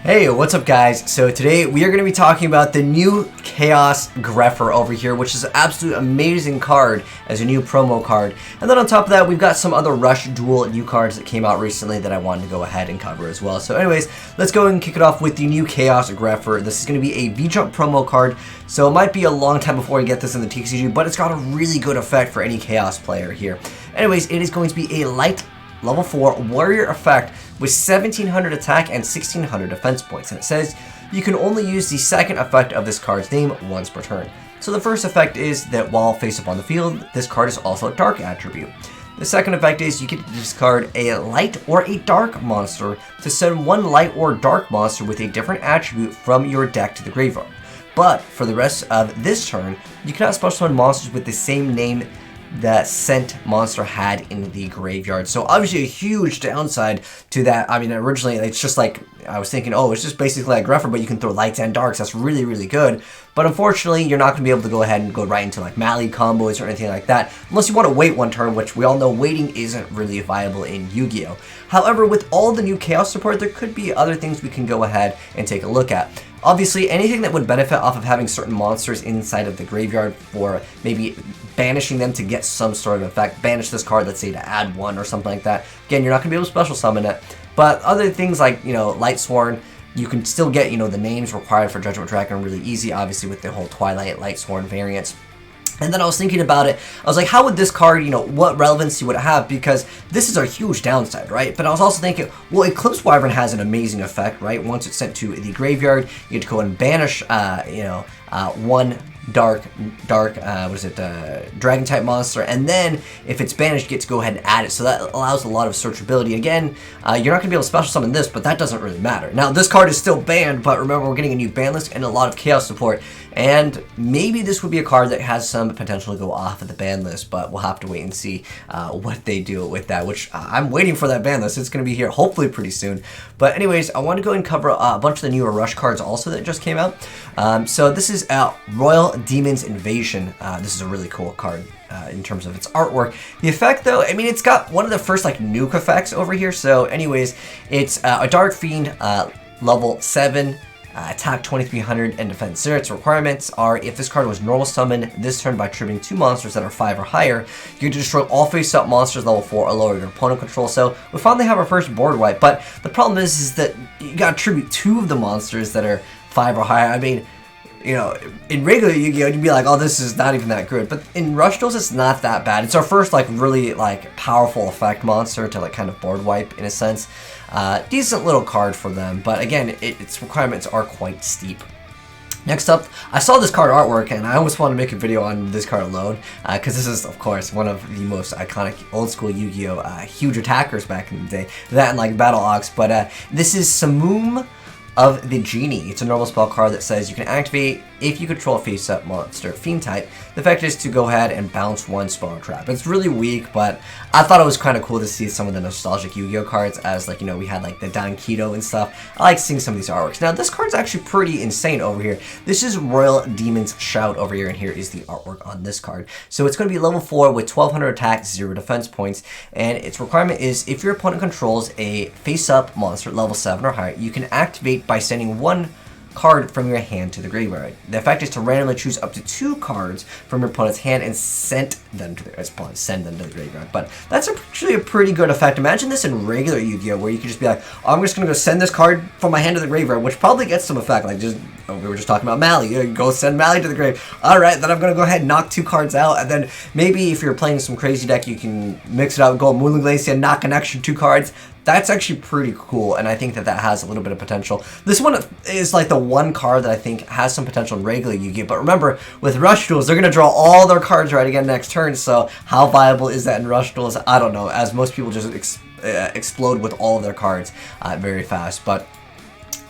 Hey, what's up guys? So today we are going to be talking about the new Chaos Grepher over here, which is an absolute amazing card as a new promo card. And then on top of that, we've got some other Rush Duel new cards that came out recently that I wanted to go ahead and cover as well. So anyways, let's go and kick it off with the new Chaos Grepher. This is going to be a V-Jump promo card, so it might be a long time before we get this in the TCG, but it's got a really good effect for any Chaos player here. Anyways, it is going to be a light level 4 warrior effect with 1700 attack and 1600 defense points, and it says you can only use the second effect of this card's name once per turn. So the first effect is that while face up on the field, this card is also a dark attribute. The second effect is you get to discard a light or a dark monster to send one light or dark monster with a different attribute from your deck to the graveyard. But for the rest of this turn, you cannot special summon monsters with the same name that sent monster had in the graveyard. So obviously a huge downside to that. I mean, originally it's just like, I was thinking, oh, it's just basically like Grepher, but you can throw lights and darks. That's really, really good. But unfortunately, you're not going to be able to go ahead and go right into like Mali combos or anything like that, unless you want to wait one turn, which we all know waiting isn't really viable in Yu-Gi-Oh! However, with all the new Chaos support, there could be other things we can go ahead and take a look at. Obviously, anything that would benefit off of having certain monsters inside of the graveyard for maybe banishing them to get some sort of effect. Banish this card, let's say, to add one or something like that. Again, you're not going to be able to special summon it. But other things like, Lightsworn, you can still get, the names required for Judgment Dragon really easy, obviously, with the whole Twilight Lightsworn variants. And then I was thinking about it, I was like, how would this card, what relevancy would it have? Because this is a huge downside, right? But I was also thinking, well, Eclipse Wyvern has an amazing effect, right? Once it's sent to the graveyard, you get to go and banish, one dragon type monster, and then if it's banished, you get to go ahead and add it. So that allows a lot of searchability. Again, you're not going to be able to special summon this, but that doesn't really matter. Now, this card is still banned, but remember, we're getting a new ban list and a lot of Chaos support, and maybe this would be a card that has some potential to go off of the ban list, but we'll have to wait and see what they do with that, which I'm waiting for that ban list. It's going to be here hopefully pretty soon. But anyways, I want to go and cover a bunch of the newer Rush cards also that just came out. So this is Royal Demon's Invasion. This is a really cool card in terms of its artwork. The effect, though, I mean, it's got one of the first nuke effects over here. So anyways, it's a Dark Fiend, level 7, attack 2300 and defense 0. Its requirements are, if this card was normal summoned this turn by triggering 2 monsters that are 5 or higher, you get to destroy all face-up monsters level 4 or lower your opponent control. So we finally have our first board wipe, but the problem is that you got to tribute 2 of the monsters that are 5 or higher. I mean, in regular Yu-Gi-Oh! You'd be like, oh, this is not even that good. But in Rush Duels, it's not that bad. It's our first, really, powerful effect monster to, kind of board wipe, in a sense. Decent little card for them, but again, its requirements are quite steep. Next up, I saw this card artwork, and I almost want to make a video on this card alone, because this is, of course, one of the most iconic old-school Yu-Gi-Oh! Huge attackers back in the day. That and, Battle Ox, but this is Samum of the Genie. It's a normal spell card that says you can activate if you control a face-up monster, Fiend type. The effect is to go ahead and bounce 1 spell or trap. It's really weak, but I thought it was kind of cool to see some of the nostalgic Yu-Gi-Oh! Cards as, we had, the Dankido and stuff. I like seeing some of these artworks. Now, this card's actually pretty insane over here. This is Royal Demon's Shout over here, and here is the artwork on this card. So it's going to be level 4 with 1200 attack, 0 defense points, and its requirement is if your opponent controls a face-up monster level 7 or higher, you can activate by sending 1 card from your hand to the graveyard. The effect is to randomly choose up to 2 cards from your opponent's hand and send them to the graveyard. But that's actually a pretty good effect. Imagine this in regular Yu-Gi-Oh! Where you could just be like, oh, I'm just gonna go send this card from my hand to the graveyard, which probably gets some effect. We were just talking about Mali. You go send Mali to the grave. Alright, then I'm gonna go ahead and knock 2 cards out, and then maybe if you're playing some crazy deck, you can mix it up, go Moonling Glacier, knock an extra 2 cards. That's actually pretty cool, and I think that has a little bit of potential. This one is the one card that I think has some potential in regular Yu-Gi-Oh! But remember, with Rush Duels, they're going to draw all their cards right again next turn, so how viable is that in Rush Duels? I don't know, as most people just explode with all of their cards very fast. But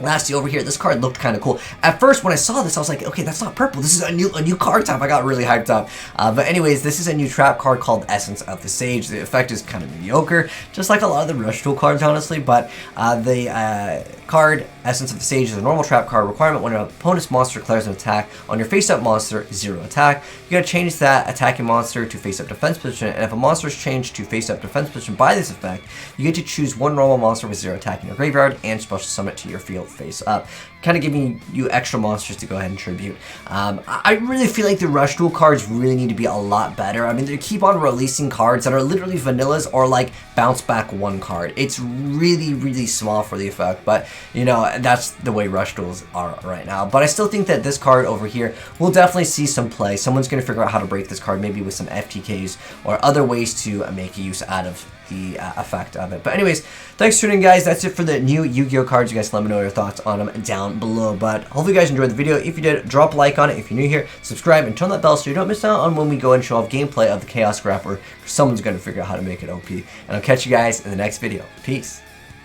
lastly, over here, this card looked kind of cool. At first, when I saw this, I was like, okay, that's not purple. This is a new card type. I got really hyped up. But anyways, this is a new trap card called Essence of the Sage. The effect is kind of mediocre, just like a lot of the Rush Duel cards, honestly. But the card Essence of the Sage is a normal trap card requirement. When an opponent's monster declares an attack on your face-up monster, 0 attack. You gotta change that attacking monster to face-up defense position, and if a monster is changed to face-up defense position by this effect, you get to choose 1 normal monster with 0 attack in your graveyard and special summon it to your field field face up, kind of giving you extra monsters to go ahead and tribute. I really feel like the Rush Duel cards really need to be a lot better. I mean, they keep on releasing cards that are literally vanillas or like bounce back 1 card. It's really small for the effect, but you know, that's the way Rush Duels are right now. But I still think that this card over here will definitely see some play. Someone's going to figure out how to break this card, maybe with some FTKs or other ways to make use out of the effect of it. But anyways, thanks for tuning in, guys. That's it for the new Yu-Gi-Oh cards. You guys let me know your thoughts on them down below. But hopefully you guys enjoyed the video. If you did, drop a like on it. If you're new here, subscribe and turn that bell so you don't miss out on when we go and show off gameplay of the Chaos Grappler. Someone's going to figure out how to make it OP. And I'll catch you guys in the next video. Peace.